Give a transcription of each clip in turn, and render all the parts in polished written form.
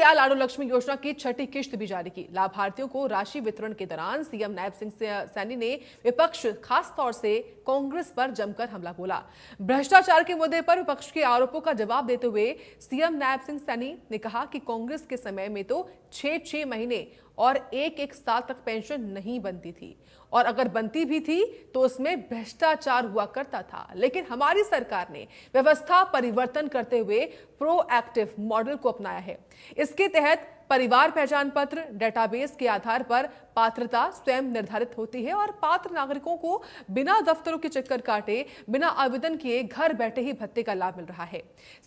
दीनदयाल लाडो लक्ष्मी योजना की छठी किश्त भी जारी की। लाभार्थियों को राशि वितरण के दौरान सीएम नायब सिंह सैनी ने विपक्ष खास तौर से कांग्रेस पर जमकर हमला बोला। भ्रष्टाचार के मुद्दे पर विपक्ष के आरोपों का जवाब देते हुए सीएम नायब सिंह सैनी ने कहा कि कांग्रेस के समय में तो 6-6 महीने और एक साल तक पेंशन नहीं बनती थी, और अगर बनती भी थी तो उसमें भ्रष्टाचार हुआ करता था। लेकिन हमारी सरकार ने व्यवस्था परिवर्तन करते हुए प्रोएक्टिव मॉडल को अपनाया है। इसके तहत परिवार पहचान पत्र डेटाबेस के आधार पर पात्रता स्वयं निर्धारित होती है और पात्र नागरिकों को बिना दफ्तरों के चक्कर काटे, बिना आवेदन किए घर बैठे ही भत्ते का लाभ मिल रहा है।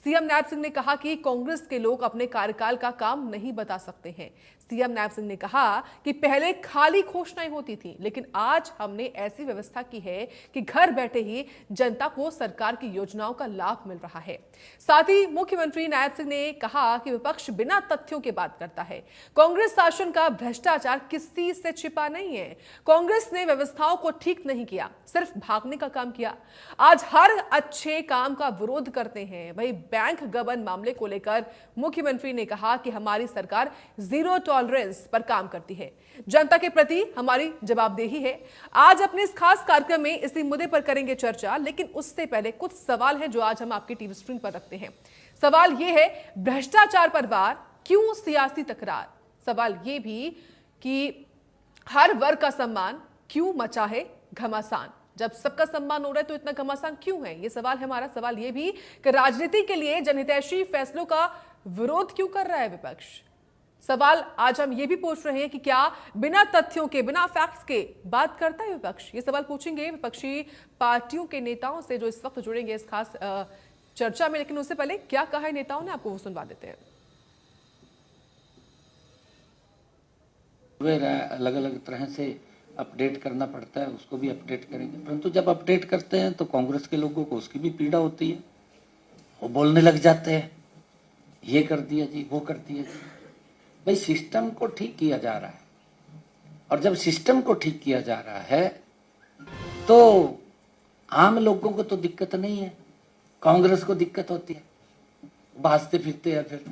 सीएम नायब सिंह ने कहा कि कांग्रेस के लोग अपने कार्यकाल का काम नहीं बता सकते हैं। सीएम नायब सिंह ने कहा कि पहले खाली घोषणाएं होती थी, लेकिन आज हमने ऐसी व्यवस्था की है कि घर बैठे ही जनता को सरकार की योजनाओं का लाभ मिल रहा है। साथ ही मुख्यमंत्री नायब सिंह ने कहा कि विपक्ष बिना तथ्यों के बात करता है। कांग्रेस शासन का भ्रष्टाचार किसी से छिपा नहीं है। कांग्रेस ने व्यवस्थाओं को ठीक नहीं किया, सिर्फ भागने का काम किया। आज हर अच्छे काम का विरोध करते हैं। वही बैंक गबन मामले को लेकर मुख्यमंत्री ने कहा कि हमारी सरकार जीरो टॉलरेंस पर काम करती है। जनता के प्रति हमारी जवाबदेही है। आज अपने इस खास कार्यक्रम में इसी मुद्दे पर करेंगे चर्चा, लेकिन उससे पहले कुछ सवाल है जो आज हम आपकी टीवी स्क्रीन पर रखते हैं। सवाल यह है, भ्रष्टाचार पर वार, क्यों सियासी तकरार? सवाल यह भी कि हर वर्ग का सम्मान क्यों मचा है घमासान? जब सबका सम्मान हो रहा है तो इतना घमासान क्यों है? ये सवाल है हमारा। सवाल यह भी कि राजनीति के लिए जनहितैषी फैसलों का विरोध क्यों कर रहा है विपक्ष? सवाल आज हम ये भी पूछ रहे हैं कि क्या बिना तथ्यों के, बिना फैक्ट्स के बात करता है विपक्ष? ये सवाल पूछेंगे विपक्षी पार्टियों के नेताओं से जो इस वक्त जुड़ेंगे इस खास चर्चा में। लेकिन उससे पहले क्या कहा है नेताओं ने, आपको वो सुनवा देते हैं। अलग अलग तरह से अपडेट करना पड़ता है, उसको भी अपडेट करेंगे। परंतु जब अपडेट करते हैं तो कांग्रेस के लोगों को उसकी भी पीड़ा होती है। वो बोलने लग जाते हैं, ये कर दिया जी, वो कर दिया जी। भाई सिस्टम को ठीक किया जा रहा है, और जब सिस्टम को ठीक किया जा रहा है तो आम लोगों को तो दिक्कत नहीं है, कांग्रेस को दिक्कत होती है। भाजते फिरते हैं, फिर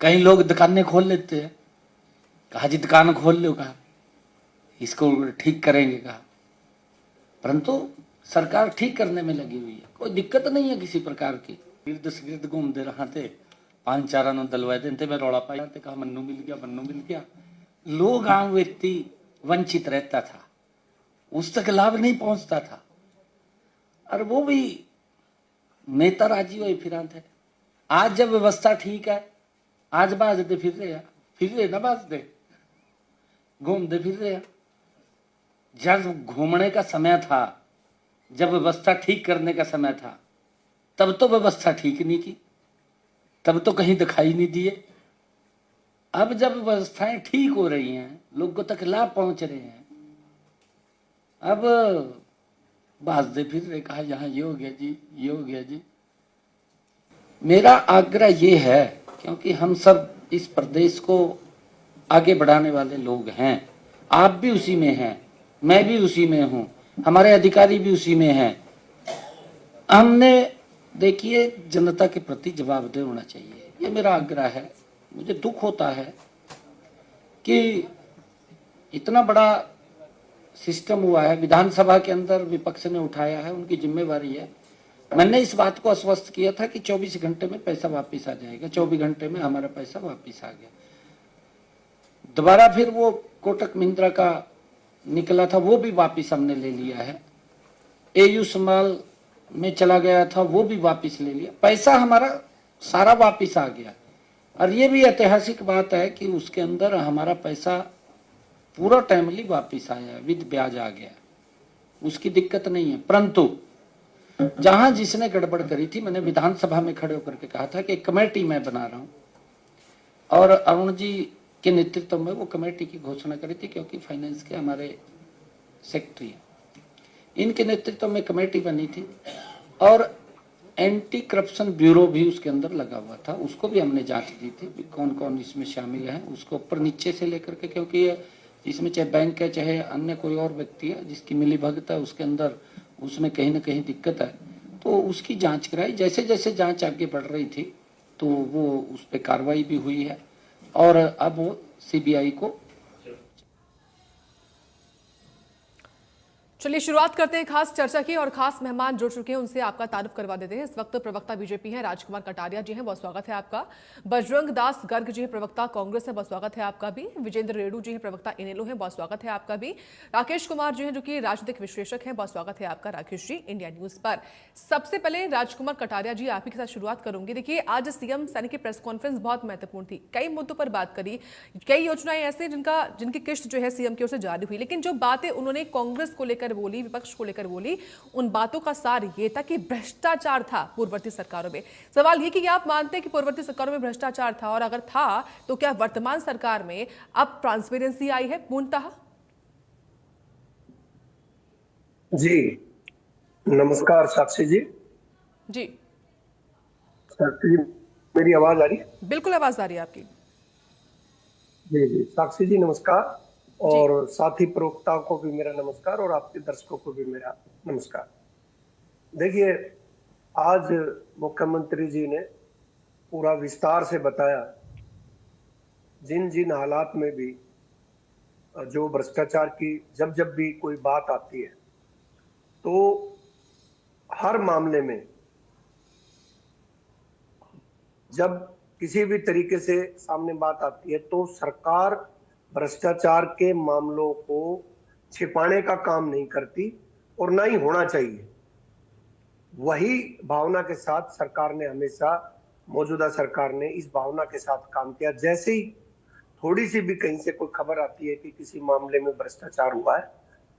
कई लोग दुकानें खोल लेते हैं, कहा जी दुकान खोल लो, कहा इसको ठीक करेंगे, कहा। परंतु सरकार ठीक करने में लगी हुई है, कोई दिक्कत नहीं है किसी प्रकार की। गिरद गिरद घूमते रहा थे, 5-4 दलवाए थे, मैं रौला पाया, कहा मन्नू मिल गया, मन्नू मिल गया। लोग आम व्यक्ति वंचित रहता था, उस तक लाभ नहीं पहुंचता था, और वो भी नेता राजी हुए फिर थे। आज जब व्यवस्था ठीक है, आज बाजते फिर रहे ना बाजते, घूमते फिर रहे। जब घूमने का समय था, जब व्यवस्था ठीक करने का समय था, तब तो व्यवस्था ठीक नहीं की, तब तो कहीं दिखाई नहीं दिए। अब जब व्यवस्थाएं ठीक हो रही हैं, लोगों तक लाभ पहुंच रहे हैं, अब भाजते फिर रहे, कहा यहाँ ये हो गया जी, ये हो गया जी। मेरा आग्रह ये है, क्योंकि हम सब इस प्रदेश को आगे बढ़ाने वाले लोग हैं, आप भी उसी में हैं, मैं भी उसी में हूं, हमारे अधिकारी भी उसी में हैं। हमने देखिए जनता के प्रति जवाबदेह होना चाहिए, ये मेरा आग्रह है। मुझे दुख होता है कि इतना बड़ा सिस्टम हुआ है, विधानसभा के अंदर विपक्ष ने उठाया है, उनकी जिम्मेवारी है। मैंने इस बात को आश्वस्त किया था कि 24 घंटे में पैसा वापिस आ जाएगा, 24 घंटे में हमारा पैसा वापिस आ गया। दोबारा फिर वो कोटक महिंद्रा का निकला था, वो भी वापिस हमने ले लिया है। एयू स्मॉल में चला गया था, वो भी वापिस ले लिया, पैसा हमारा सारा वापिस आ गया। और ये भी ऐतिहासिक बात है कि उसके अंदर हमारा पैसा पूरा टाइमली वापिस आया, विद ब्याज आ गया, उसकी दिक्कत नहीं है। परंतु जहां जिसने गड़बड़ करी थी, मैंने विधानसभा में खड़े होकर के कहा था कि कमेटी मैं बना रहा हूं, और अरुण जी के नेतृत्व में वो कमेटी की घोषणा करी थी, क्योंकि फाइनेंस के हमारे सेक्रेटरी हैं, इनके नेतृत्व में कमेटी बनी थी, और एंटी करप्शन ब्यूरो भी उसके अंदर लगा हुआ था, उसको भी हमने जांच दी थी कौन कौन इसमें शामिल है, उसको ऊपर नीचे से लेकर के, क्योंकि इसमें चाहे बैंक है चाहे अन्य कोई और व्यक्ति है जिसकी मिलीभगत है, उसके अंदर उसमें कहीं ना कहीं दिक्कत है, तो उसकी जांच कराई। जैसे जैसे जांच आगे बढ़ रही थी, तो वो उस पर कार्रवाई भी हुई है और अब वो सीबीआई को। चलिए शुरुआत करते हैं खास चर्चा की और खास मेहमान जुड़ चुके हैं, उनसे आपका तारुफ करवा देते हैं। इस वक्त प्रवक्ता बीजेपी हैं राजकुमार कटारिया जी हैं, बहुत स्वागत है आपका। बजरंग दास गर्ग जी हैं प्रवक्ता कांग्रेस है, बहुत स्वागत है आपका भी। विजेंद्र रेणु जी हैं प्रवक्ता इनेलो हैं, बहुत स्वागत है आपका भी। राकेश कुमार जी हैं जो कि राजनीतिक विश्लेषक हैं, बहुत स्वागत है आपका राकेश जी इंडिया न्यूज पर। सबसे पहले राजकुमार कटारिया जी आप ही के साथ शुरुआत करूंगी। देखिए आज सीएम सैनी की प्रेस कॉन्फ्रेंस बहुत महत्वपूर्ण थी, कई मुद्दों पर बात करी, कई योजनाएं ऐसे जिनकी किस्त जो है सीएम की ओर से जारी हुई, लेकिन जो बातें उन्होंने कांग्रेस को लेकर बोली, विपक्ष को लेकर बोली, उन बातों का सार ये था कि भ्रष्टाचार था पूर्ववर्ती सरकारों में। सवाल ये कि आप मानते हैं कि पूर्ववर्ती सरकारों में भ्रष्टाचार था, और अगर था तो क्या वर्तमान सरकार में अब ट्रांसपेरेंसी आई है पूर्णतः? जी नमस्कार साक्षी जी। जी साक्षी जी मेरी आवाज आ रही है? बिल्कुल आवाज आ रही है आपकी। जी जी साक्षी जी नमस्कार, और साथी प्रवक्ताओं को भी मेरा नमस्कार और आपके दर्शकों को भी मेरा नमस्कार। देखिए आज मुख्यमंत्री जी ने पूरा विस्तार से बताया जिन जिन हालात में भी जो भ्रष्टाचार की जब जब भी कोई बात आती है तो हर मामले में जब किसी भी तरीके से सामने बात आती है तो सरकार भ्रष्टाचार के मामलों को छिपाने का काम नहीं करती और ना ही होना चाहिए। वही भावना के साथ सरकार ने हमेशा, मौजूदा सरकार ने इस भावना के साथ काम किया। जैसे ही थोड़ी सी भी कहीं से कोई खबर आती है कि किसी मामले में भ्रष्टाचार हुआ है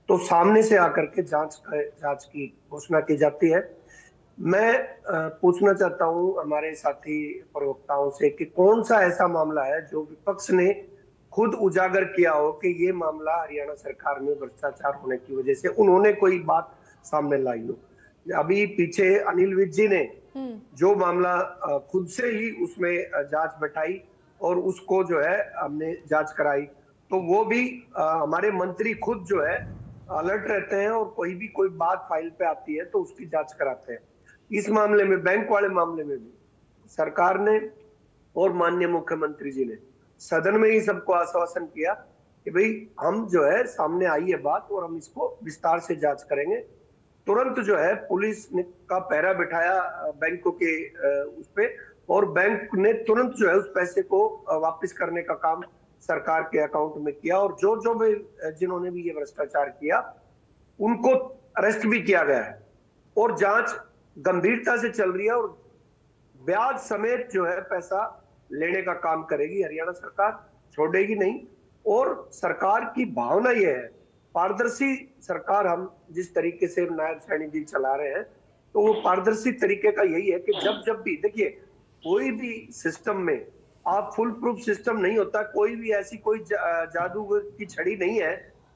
तो सामने से आकर के जांच की घोषणा की जाती है। मैं पूछना चाहता हूं हमारे साथी प्रवक्ताओं से कि कौन सा ऐसा मामला है जो विपक्ष ने खुद उजागर किया हो कि ये मामला हरियाणा सरकार में भ्रष्टाचार होने की वजह से उन्होंने कोई बात सामने लाई हो। अभी पीछे अनिल विज जी ने जो मामला खुद से ही उसमें जांच बैठाई और उसको जो है हमने जांच कराई, तो वो भी हमारे मंत्री खुद जो है अलर्ट रहते हैं और कोई बात फाइल पे आती है तो उसकी जांच कराते हैं। इस मामले में, बैंक वाले मामले में भी सरकार ने और माननीय मुख्यमंत्री जी ने सदन में ही सबको आश्वासन किया कि भाई हम जो है सामने आई है बात और हम इसको विस्तार से जांच करेंगे। तुरंत जो है पुलिस ने का पहरा बिठाया बैंकों के उस पे, और बैंक ने तुरंत जो है उस पैसे को वापस करने का काम सरकार के अकाउंट में किया, और जो भी जिन्होंने भी ये भ्रष्टाचार किया उनको अरेस्ट भी किया गया है और जांच गंभीरता से चल रही है और ब्याज समेत जो है पैसा लेने का काम करेगी हरियाणा सरकार, छोड़ेगी नहीं। और सरकार की भावना यह है, पारदर्शी सरकार हम जिस तरीके से नायब सैनी जी चला रहे हैं तो वो पारदर्शी तरीके का यही है कि जब भी देखिए कोई भी सिस्टम में आप फुल प्रूफ सिस्टम नहीं होता, कोई भी ऐसी कोई जादू की छड़ी नहीं है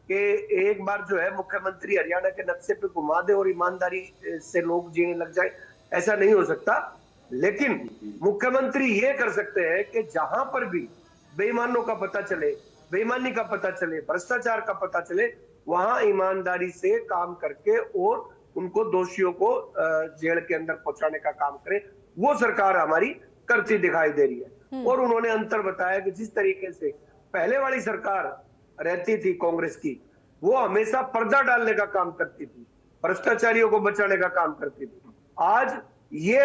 कि एक बार जो है मुख्यमंत्री हरियाणा के नक्शे पे घुमा दे और ईमानदारी से लोग जीने लग जाए, ऐसा नहीं हो सकता। लेकिन मुख्यमंत्री ये कर सकते हैं कि जहां पर भी बेईमानों का पता चले, बेईमानी का पता चले, भ्रष्टाचार का पता चले, वहां ईमानदारी से काम करके और उनको दोषियों को जेल के अंदर पहुंचाने का काम करें। वो सरकार हमारी करती दिखाई दे रही है। और उन्होंने अंतर बताया कि जिस तरीके से पहले वाली सरकार रहती थी कांग्रेस की, वो हमेशा पर्दा डालने का काम करती थी, भ्रष्टाचारियों को बचाने का काम करती थी। आज ये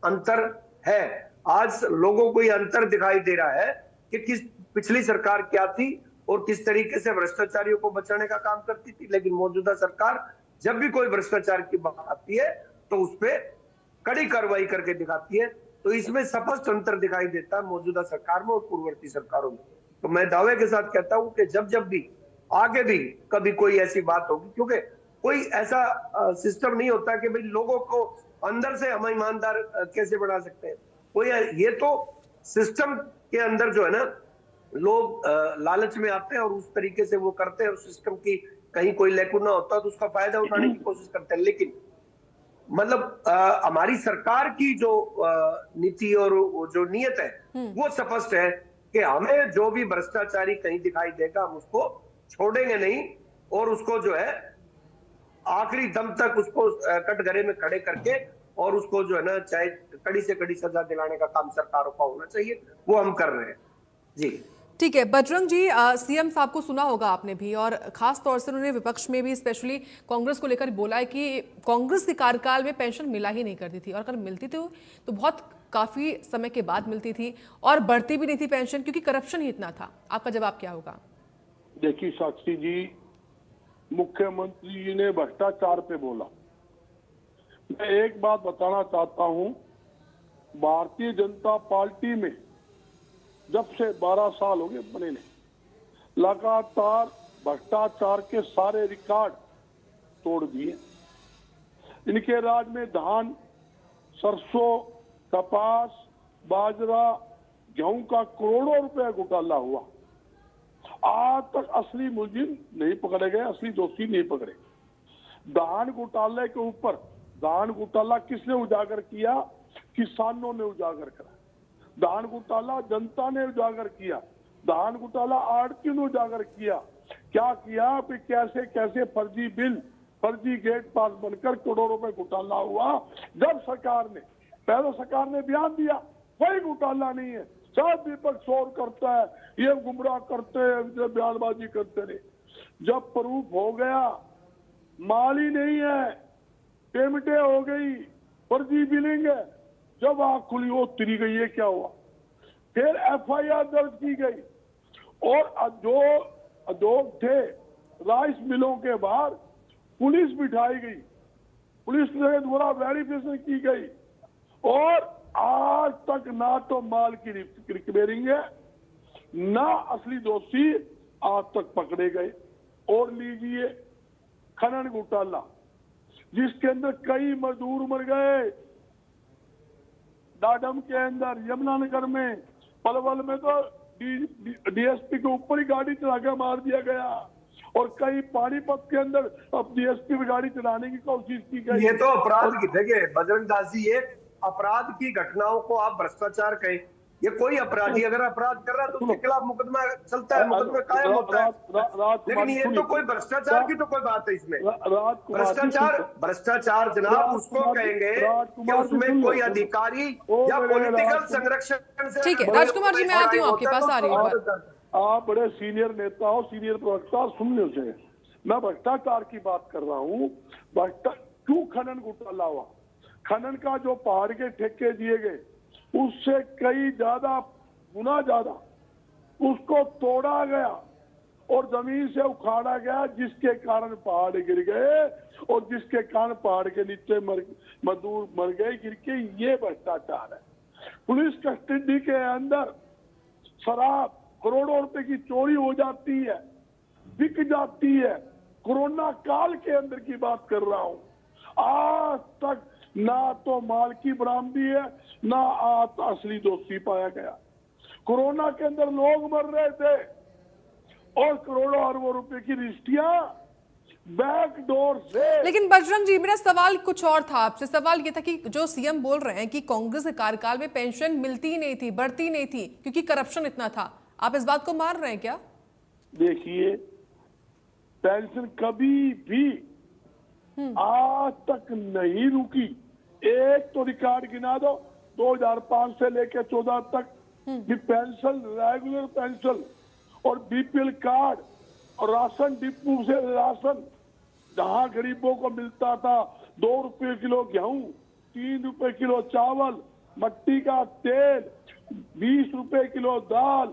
अंतर है, आज लोगों को ये अंतर दिखाई दे रहा है कि किस पिछली सरकार क्या थी और किस तरीके से भ्रष्टाचारियों को बचाने का काम करती थी। लेकिन मौजूदा सरकार जब भी कोई भ्रष्टाचार की बात आती है तो उस पर कड़ी कार्रवाई करके दिखाती है। तो इसमें स्पष्ट अंतर दिखाई देता है मौजूदा सरकार में और पूर्ववर्ती सरकारों में। तो मैं दावे के साथ कहता हूं कि जब भी आगे भी कभी कोई ऐसी बात होगी, क्योंकि कोई ऐसा सिस्टम नहीं होता कि भाई लोगों को अंदर से हम ईमानदार कैसे बना सकते हैं, कोई ये तो सिस्टम के अंदर जो है ना लोग लालच में आते हैं और उस तरीके से वो करते हैं, उस सिस्टम की कहीं कोई लैकुना होता है तो उसका फायदा उठाने की कोशिश करते हैं। लेकिन मतलब हमारी सरकार की जो नीति और जो नियत है वो स्पष्ट है कि हमें जो भी भ्रष्टाचारी कहीं दिखाई देगा हम उसको छोड़ेंगे नहीं, और उसको जो है आखिरी दम तक उसको कटघरे में खड़े करके और उसको जो है ना चाहे कड़ी से कड़ी सजा दिलाने का काम सरकारों का होना चाहिए, वो हम कर रहे हैं जी। ठीक है बजरंग जी, सीएम साहब को सुना होगा आपने भी, और खास तौर से उन्होंने विपक्ष में भी स्पेशली कांग्रेस को लेकर बोला है कि कांग्रेस के कार्यकाल में पेंशन मिला ही नहीं करती थी, और अगर मिलती थी तो बहुत काफी समय के बाद मिलती थी और बढ़ती भी नहीं थी पेंशन, क्योंकि करप्शन ही इतना था। आपका जवाब क्या होगा? देखिए साक्षी जी, मुख्यमंत्री जी ने भ्रष्टाचार पे बोला। मैं एक बात बताना चाहता हूं, भारतीय जनता पार्टी में जब से 12 साल हो गए बने ने, लगातार भ्रष्टाचार के सारे रिकॉर्ड तोड़ दिए। इनके राज में धान, सरसों, कपास, बाजरा, गेहूं का करोड़ों रुपए घोटाला हुआ। आज तक असली मुलजिम नहीं पकड़े गए, असली दोषी नहीं पकड़े। धान घोटाले के ऊपर, धान घोटाला किसने उजागर किया? किसानों ने उजागर करा। धान घोटाला जनता ने उजागर किया, धान घोटाला आड़ती ने उजागर किया। क्या किया कि कैसे कैसे फर्जी बिल, फर्जी गेट पास बनकर करोड़ों रुपए घोटाला हुआ। जब सरकार ने, पहले सरकार ने बयान दिया कोई घोटाला नहीं है, सब विपक्ष शोर करता है, ये गुमराह करते हैं, बयानबाजी करते रहे। जब प्रूफ हो गया माल ही नहीं है, पेमेंटें हो गई, फर्जी बिलिंग है, जब आंख खुली वो तिरी गई, ये क्या हुआ? फिर एफआईआर दर्ज की गई और जो उद्योग थे राइस मिलों के बाहर पुलिस बिठाई गई, पुलिस के द्वारा वेरिफिकेशन की गई और आज तक ना तो माल की रिकवरिंग है, ना असली दोषी आज तक पकड़े गए। और लीजिए खनन घोटाला, जिसके अंदर कई मजदूर मर गए, डाडम के अंदर, यमुनानगर में, पलवल में तो डीएसपी के ऊपर ही गाड़ी चला के मार दिया गया और कई पानीपत के अंदर अब डीएसपी पे गाड़ी चलाने की कोशिश की गई। ये तो अपराध की, देखिए बजरंग दास जी, ये अपराध की घटनाओं को आप भ्रष्टाचार कहें। ये कोई अपराधी अगर अपराध कर रहा है तो उसके खिलाफ मुकदमा चलता है, मुकदमा कायम होता है। लेकिन ये तो कोई भ्रष्टाचार की तो कोई बात है इसमें। भ्रष्टाचार जनाब उसको कहेंगे कि उसमें कोई अधिकारी या पॉलिटिकल संरक्षण से। ठीक है राजकुमार जी, मैं आती हूँ आपके पास, आ रही हूँ। आप बड़े सीनियर नेता हो, सीनियर प्रवक्ता, सुनने से मैं भ्रष्टाचार की बात कर रहा हूँ। क्यों खनन घोटाला हुआ? खनन का जो पहाड़ के ठेके दिए गए उससे कई गुना ज्यादा उसको तोड़ा गया और जमीन से उखाड़ा गया, जिसके कारण पहाड़ गिर गए और जिसके कारण पहाड़ के नीचे मजदूर मर गए गिर के। ये भ्रष्टाचार है। पुलिस कस्टडी के अंदर शराब करोड़ों रुपए की चोरी हो जाती है, बिक जाती है। कोरोना काल के अंदर की बात कर रहा हूं। आज तक ना तो माल की बरामदी है, ना आज असली दोषी पाया गया। कोरोना के अंदर लोग मर रहे थे और करोड़ों अरबों रुपए की रजिस्ट्रियां बैक डोर से। लेकिन बजरंग जी, मेरा सवाल कुछ और था आपसे। सवाल ये था कि जो सीएम बोल रहे हैं कि कांग्रेस के कार्यकाल में पेंशन मिलती ही नहीं थी, बढ़ती नहीं थी, क्योंकि करप्शन इतना था, आप इस बात को मान रहे हैं क्या? देखिए, पेंशन कभी भी आज तक नहीं रुकी। एक तो रिकॉर्ड गिना दो 2005 से लेकर 14 तक कि पेंशन, रेगुलर पेंशन और बीपीएल कार्ड और राशन डिपो से राशन, जहां गरीबों को मिलता था 2 रुपए किलो गेहूं, 3 रुपए किलो चावल, मट्टी का तेल, 20 रुपए किलो दाल,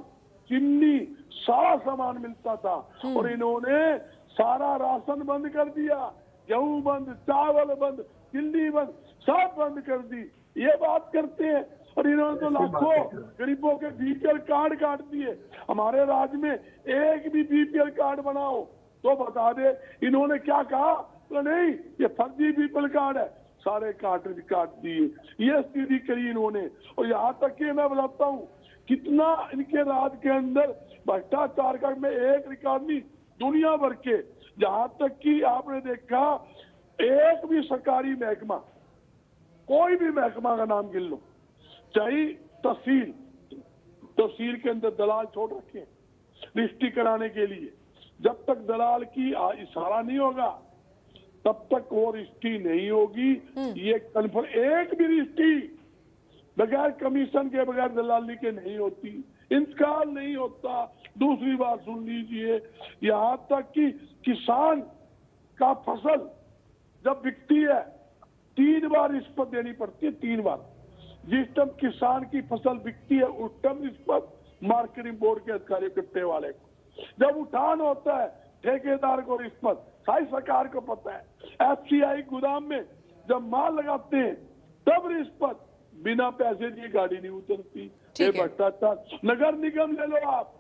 चीनी, सारा सामान मिलता था। और इन्होंने सारा राशन बंद कर दिया, गेहूं बंद, चावल बंद, चीनी बंद, सब बंद कर दी। ये बात करते हैं और इन्होंने तो लाखों गरीबों के बीपीएल कार्ड काट दिए। हमारे राज्य में एक भी बीपीएल कार्ड बनाओ तो बता दे इन्होंने क्या कहा, तो नहीं ये फर्जी बीपीएल कार्ड है, सारे कार्ड काट दिए। ये स्थिति करी इन्होंने। और यहाँ तक कि मैं बताता हूँ कितना इनके राज के अंदर भ्रष्टाचार का, मैं एक रिकॉर्ड नहीं दुनिया भर के, जहां तक कि आपने देखा एक भी सरकारी महकमा, कोई भी महकमा का नाम गिन लो, चाहे तहसील के अंदर दलाल छोड़ रखे रजिस्ट्री कराने के लिए। जब तक दलाल की इशारा नहीं होगा तब तक वो रजिस्ट्री नहीं होगी। ये कन्फर्म, एक भी रजिस्ट्री बगैर कमीशन के, बगैर दलाली के नहीं होती, इंतकाल नहीं होता। दूसरी बात सुन लीजिए, यहाँ तक कि किसान का फसल जब बिकती है 3 बार रिश्वत देनी पड़ती है, 3 बार। जिस टाइम किसान की फसल बिकती है उस टाइम रिश्वत मार्केटिंग बोर्ड के अधिकारी कट्टे वाले को, जब उठान होता है ठेकेदार को रिश्वत, सारी सरकार को पता है। एफसीआई गोदाम में जब माल लगाते हैं तब रिश्वत, बिना पैसे दिए गाड़ी नहीं उतरती। ये भ्रष्टाचार। नगर निगम ले लो आप,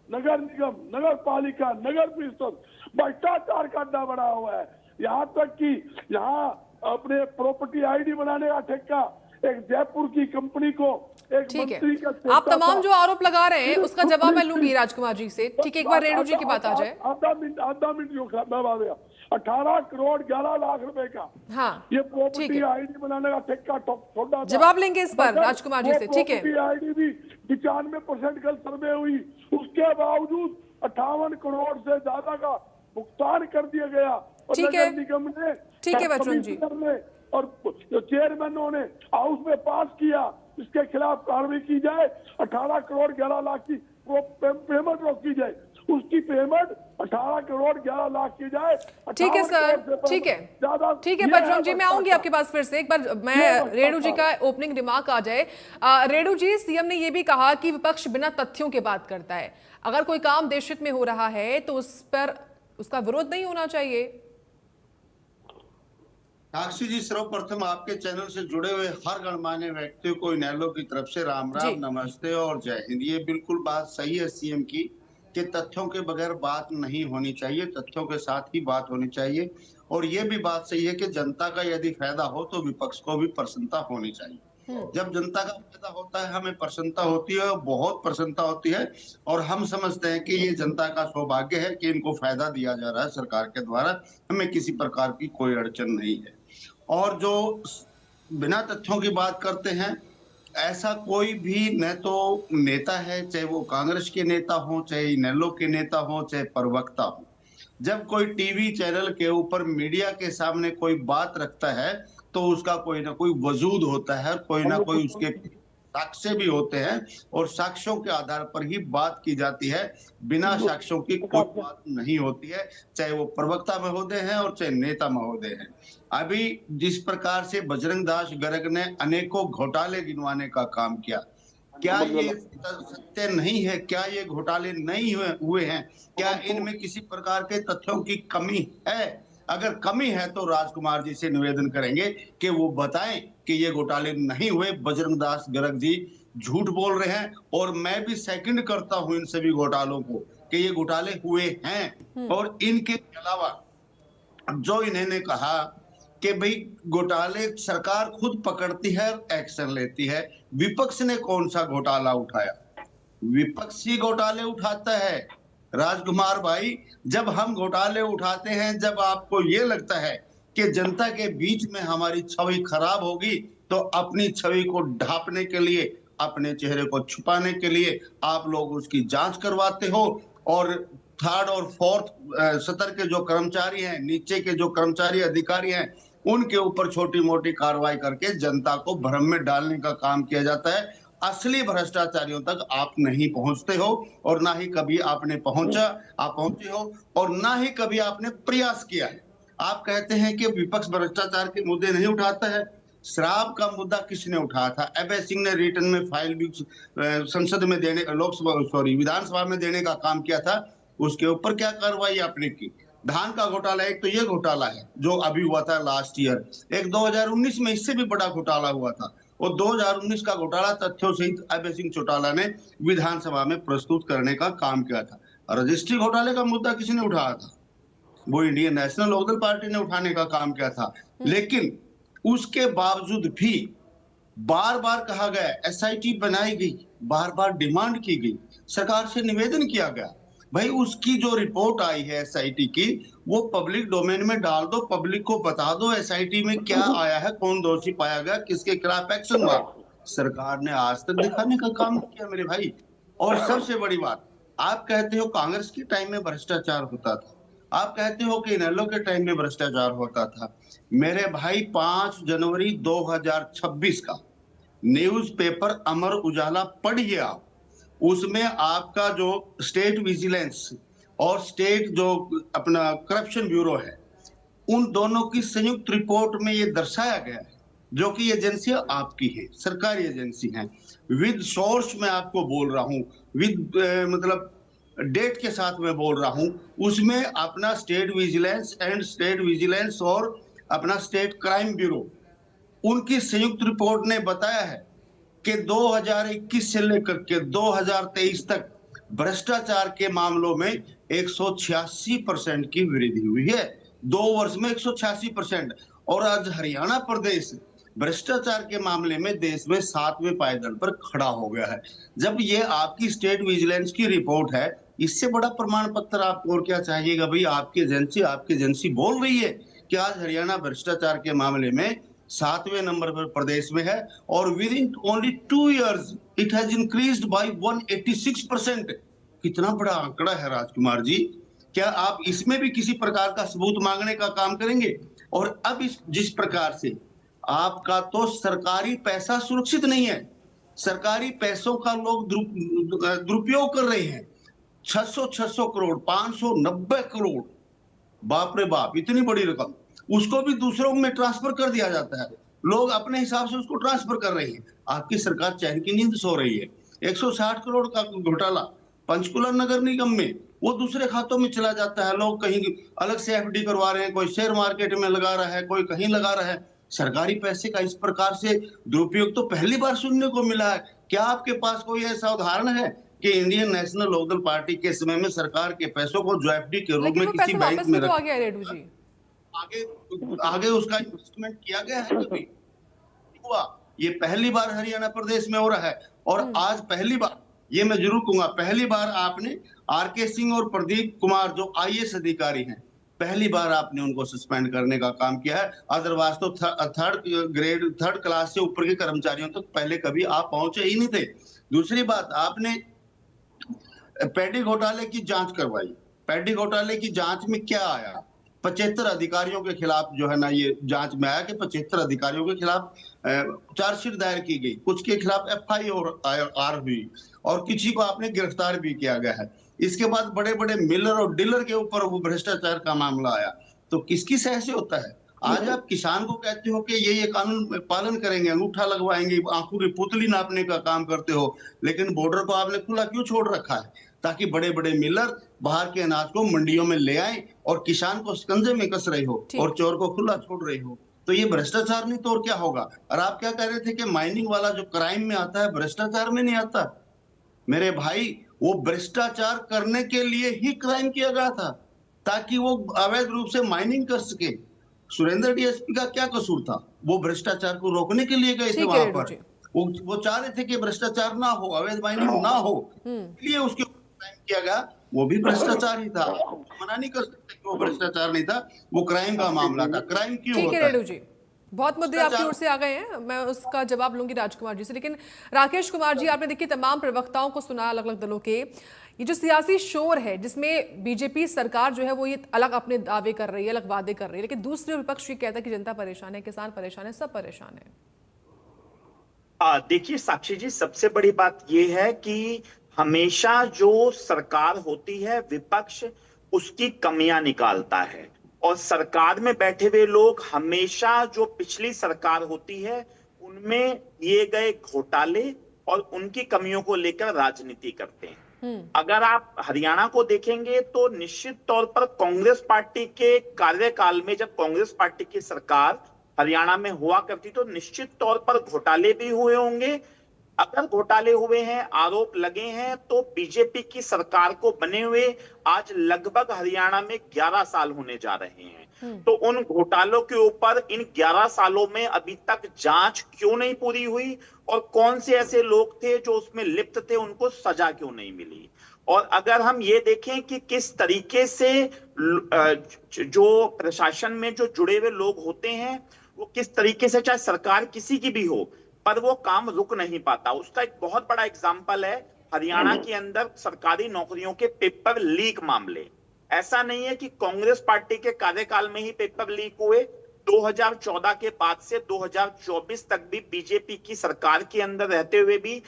नगर निगम, नगर पालिका, नगर परिषद, भ्रष्टाचार का अड्डा बना हुआ है। यहाँ तक कि यहाँ अपने प्रॉपर्टी आईडी बनाने का ठेका एक जयपुर की कंपनी को एक मंत्री का, आप तमाम जो आरोप लगा रहे हैं उसका जवाब मैं लूंगी राजकुमार जी से। ठीक है, एक बार रेणु जी की बात आ जाए। आधा मिनट जो मैं आ गया। 18 करोड़ 11 लाख रुपए का, हाँ, ये प्रॉपर्टी आईडी बनाने का ठेका छोड़ा। जवाब लेंगे इस पर राजकुमार जी से। ठीक है, आईडी भी 95% कल सर्वे हुई, उसके बावजूद 58 करोड़ से ज्यादा का भुगतान कर दिया गया। ठीक है, निगम ने, ठीक है बजरंग जी, और चेयरमैनों ने हाउस में पास किया, इसके खिलाफ कार्रवाई की जाए। 18 करोड़ 11 लाख की पेमेंट रोकी जाए, उसकी पेमेंट 18 करोड़ 11 लाख की जाए। ठीक है सर, ठीक है, ठीक है बजरंग जी, मैं आऊंगी आपके पास फिर से। एक बार मैं रेणु जी का ओपनिंग रिमार्क आ जाए। रेणु जी, सीएम ने यह भी कहा कि विपक्ष बिना तथ्यों के बात करता है। अगर कोई काम देश हित में हो रहा है तो उस पर उसका विरोध नहीं होना चाहिए। साक्षी जी, सर्वप्रथम आपके चैनल से जुड़े हुए हर गणमान्य व्यक्तियों को इनेलो की तरफ से राम राम, नमस्ते और जय हिंद। ये बिल्कुल बात सही है सीएम की कि तथ्यों के बगैर बात नहीं होनी चाहिए, तथ्यों के साथ ही बात होनी चाहिए। और ये भी बात सही है कि जनता का यदि फायदा हो तो विपक्ष को भी प्रसन्नता होनी चाहिए। जब जनता का फायदा होता है हमें प्रसन्नता होती है, और बहुत प्रसन्नता होती है। और हम समझते हैं कि ये जनता का सौभाग्य है कि इनको फायदा दिया जा रहा है सरकार के द्वारा, हमें किसी प्रकार की कोई अड़चन नहीं है। और जो बिना तथ्यों की बात करते हैं, ऐसा कोई भी न तो नेता है, चाहे वो कांग्रेस के नेता हो, चाहे इनेलो के नेता हो, चाहे प्रवक्ता हो, जब कोई टीवी चैनल के ऊपर मीडिया के सामने कोई बात रखता है तो उसका कोई ना कोई वजूद होता है, कोई ना कोई उसके साक्ष्य भी होते हैं, और साक्ष्यों के आधार पर ही बात की जाती है। बिना साक्ष्यों की कोई बात नहीं होती है, चाहे वो प्रवक्ता महोदय हैं और चाहे नेता महोदय हैं। अभी जिस प्रकार से बजरंग दास गर्ग ने अनेकों घोटाले गिनवाने का काम किया, क्या ये सत्य नहीं है? क्या ये घोटाले नहीं हुए हैं? क्या इनमें किसी प्रकार के तथ्यों की कमी है? अगर कमी है तो राजकुमार जी से निवेदन करेंगे कि वो बताएं कि ये घोटाले नहीं हुए। बजरंग दास गर्ग जी झूठ बोल रहे हैं, और मैं भी सेकंड करता हूं इन सभी घोटालों को कि ये घोटाले हुए हैं। और इनके अलावा जो इन्होंने कहा कि भाई घोटाले सरकार खुद पकड़ती है, एक्शन लेती है, विपक्ष ने कौन सा घोटाला उठाया? विपक्ष ही घोटाले उठाता है राजकुमार भाई। जब हम घोटाले उठाते हैं, जब आपको ये लगता है कि जनता के बीच में हमारी छवि खराब होगी, तो अपनी छवि को ढांपने के लिए, अपने चेहरे को छुपाने के लिए आप लोग उसकी जांच करवाते हो। और 3rd और 4th सत्र के जो कर्मचारी हैं, नीचे के जो कर्मचारी अधिकारी हैं, उनके ऊपर छोटी मोटी कार्रवाई करके जनता को भ्रम में डालने का काम किया जाता है। असली भ्रष्टाचारियों तक आप नहीं पहुंचते हो, और ना ही कभी आपने पहुंचे हो, और ना ही कभी आपने प्रयास किया है। आप कहते हैं कि विपक्ष भ्रष्टाचार के मुद्दे नहीं उठाता है। शराब का मुद्दा किसने उठाया था? अभय सिंह ने रिटर्न में फाइल भी संसद में देने, विधानसभा में देने का काम किया था। उसके ऊपर क्या कार्रवाई आपने की? धान का घोटाला, एक तो ये घोटाला है जो अभी हुआ था लास्ट ईयर, एक 2019 में इससे भी बड़ा घोटाला हुआ था। और 2019 का घोटाला तथ्यों सहित अभय सिंह चौटाला ने विधानसभा में प्रस्तुत करने का काम किया था। रजिस्ट्री घोटाले का मुद्दा किसने उठाया था? वो इंडियन नेशनल लोकदल पार्टी ने उठाने का काम किया था। लेकिन उसके बावजूद भी बार बार कहा गया, एसआईटी बनाई गई, बार बार डिमांड की गई, सरकार से निवेदन किया गया, भाई उसकी जो रिपोर्ट आई है एसआईटी की, वो पब्लिक डोमेन में डाल दो, पब्लिक को बता दो एसआईटी में क्या आया है, कौन दोषी पाया गया, किसके खिलाफ एक्शन हुआ। सरकार ने आज तक दिखाने का काम नहीं किया मेरे भाई। और सबसे बड़ी बात, आप कहते हो कांग्रेस के टाइम में भ्रष्टाचार होता था। आप कहते हो कि इनेलो के टाइम में भ्रष्टाचार होता था। मेरे भाई 5 जनवरी 2026 का न्यूज़पेपर अमर उजाला पढ़िए आप। उसमें आपका जो स्टेट विजिलेंस और स्टेट जो अपना करप्शन ब्यूरो है, उन दोनों की संयुक्त रिपोर्ट में ये दर्शाया गया है, जो कि एजेंसियां आपकी हैं, सरकारी एजेंसी हैं। विद सोर्स मैं आपको बोल रहा हूं, विद मतलब डेट के साथ मैं बोल रहा हूं। उसमें अपना स्टेट विजिलेंस और अपना स्टेट क्राइम ब्यूरो, उनकी संयुक्त रिपोर्ट ने बताया है कि 2021 से लेकर के 2023 तक भ्रष्टाचार के मामलों में 186% की वृद्धि हुई है। 2 वर्ष में 186%। और आज हरियाणा प्रदेश भ्रष्टाचार के मामले में देश में 7वें पायदान पर खड़ा हो गया है। जब ये आपकी स्टेट विजिलेंस की रिपोर्ट है, इससे बड़ा प्रमाण पत्र आपको और क्या चाहिएगा भाई। आपकी एजेंसी बोल रही है कि आज हरियाणा भ्रष्टाचार के मामले में 7वें नंबर पर प्रदेश में है, और with in only 2 years it has increased by 186%। कितना बड़ा आंकड़ा है राजकुमार जी। क्या आप इसमें भी किसी प्रकार का सबूत मांगने का काम करेंगे? और अब जिस प्रकार से आपका तो सरकारी पैसा सुरक्षित नहीं है, सरकारी पैसों का लोग दुरुपयोग कर रहे हैं। 600 करोड़, 590 करोड़, बाप रे बाप, इतनी बड़ी रकम उसको भी दूसरों में ट्रांसफर कर दिया जाता है। लोग अपने हिसाब से उसको ट्रांसफर कर रहे हैं। आपकी सरकार चैन की नींद सो रही है। 160 करोड़ का घोटाला पंचकुला नगर निगम में, वो दूसरे खातों में चला जाता है। लोग कहीं अलग से एफडी करवा रहे हैं, कोई शेयर मार्केट में लगा रहा है, कोई कहीं लगा रहा है। सरकारी पैसे का इस प्रकार से दुरुपयोग तो पहली बार सुनने को मिला है। क्या आपके पास कोई ऐसा उदाहरण है कि इंडियन नेशनल लोकदल पार्टी के समय में सरकार के पैसों को जो एफडी के रूप में किसी बैंक में आगे उसका इन्वेस्टमेंट किया गया है? कभी हुआ? ये पहली बार हरियाणा प्रदेश में हो रहा है। और आज पहली बार, ये मैं जरूर कहूंगा, पहली बार आपने आरके सिंह और प्रदीप कुमार जो आईएएस अधिकारी हैं, पहली बार आपने उनको सस्पेंड करने का काम किया है। अदरवाइज तो थर्ड क्लास से ऊपर के कर्मचारियों तक पहले कभी आप पहुंचे ही नहीं थे। दूसरी बात, आपने पैडी घोटाले की जांच करवाई। पैडी घोटाले की जांच में क्या आया? 75 अधिकारियों के खिलाफ जो है ना, ये जांच में आया कि 75 अधिकारियों के खिलाफ चार्जशीट दायर की गई, कुछ के खिलाफ एफआईआर हुई, और किसी को आपने गिरफ्तार भी किया गया है। इसके बाद बड़े बड़े मिलर और डीलर के ऊपर वो भ्रष्टाचार का मामला आया। तो किसकी सह से होता है? आज आप किसान को कहते हो कि ये कानून पालन करेंगे, अंगूठा लगवाएंगे, आंखों की पुतली नापने का काम करते हो, लेकिन बॉर्डर को आपने खुला क्यों छोड़ रखा है? ताकि बड़े बड़े मिलर बाहर के अनाज को मंडियों में ले आए और किसान को शिकंजे में कस रहे हो और चोर को खुला छोड़ रहे हो। तो ये भ्रष्टाचार नहीं तो और क्या होगा? और आप क्या कह रहे थे कि माइनिंग वाला जो क्राइम में आता है भ्रष्टाचार में नहीं आता। मेरे भाई, वो भ्रष्टाचार करने के लिए ही क्राइम किया गया था, ताकि वो अवैध रूप से माइनिंग कर सके। सुरेंद्र डीएसपी का क्या कसूर था? वो भ्रष्टाचार को रोकने के लिए गए थे वहां पर। वो चाह रहे थे कि भ्रष्टाचार ना हो, अवैध माइनिंग ना हो, इसलिए उसके क्राइम किया गया। वो भी भ्रष्टाचार ही था, मना नहीं कर सकते कि वो भ्रष्टाचार नहीं था, वो क्राइम का मामला था। क्राइम क्यों होता है? रेणु जी, बहुत मुद्दे आपकी ओर से आ गए हैं, मैं उसका जवाब लूंगी राजकुमार जी से। लेकिन राकेश कुमार जी, आपने देखिए तमाम प्रवक्ताओं को सुना, अलग अलग दलों के, ये जो सियासी शोर है जिसमें बीजेपी सरकार जो है वो ये अलग अपने दावे कर रही है, अलग वादे कर रही है, लेकिन दूसरे विपक्ष ये कहता है कि जनता परेशान है, किसान परेशान है, सब परेशान है। देखिए साक्षी जी, सबसे बड़ी बात यह है कि हमेशा जो सरकार होती है, विपक्ष उसकी कमियां निकालता है, और सरकार में बैठे हुए लोग हमेशा जो पिछली सरकार होती है उनमें किए गए घोटाले और उनकी कमियों को लेकर राजनीति करते हैं। अगर आप हरियाणा को देखेंगे तो निश्चित तौर पर कांग्रेस पार्टी के कार्यकाल में, जब कांग्रेस पार्टी की सरकार हरियाणा में हुआ करती, तो निश्चित तौर पर घोटाले भी हुए होंगे। अगर घोटाले हुए हैं, आरोप लगे हैं, तो बीजेपी की सरकार को बने हुए आज लगभग हरियाणा में 11 साल होने जा रहे हैं। तो उन घोटालों के ऊपर इन 11 सालों में अभी तक जांच क्यों नहीं पूरी हुई, और कौन से ऐसे लोग थे जो उसमें लिप्त थे, उनको सजा क्यों नहीं मिली। और अगर हम ये देखें कि किस तरीके से जो प्रशासन में जो जुड़े हुए लोग होते हैं, वो किस तरीके से, चाहे सरकार किसी की भी हो, पर वो काम रुक नहीं पाता। उसका एक बहुत बड़ा एग्जाम्पल है हरियाणा के अंदर सरकारी नौकरियों के पेपर लीक मामले। ऐसा नहीं है कि कांग्रेस पार्टी के कार्यकाल में ही पेपर लीक हुए। 2014 के बाद से 2024 तक भी बीजेपी की सरकार के अंदर रहते हुए भी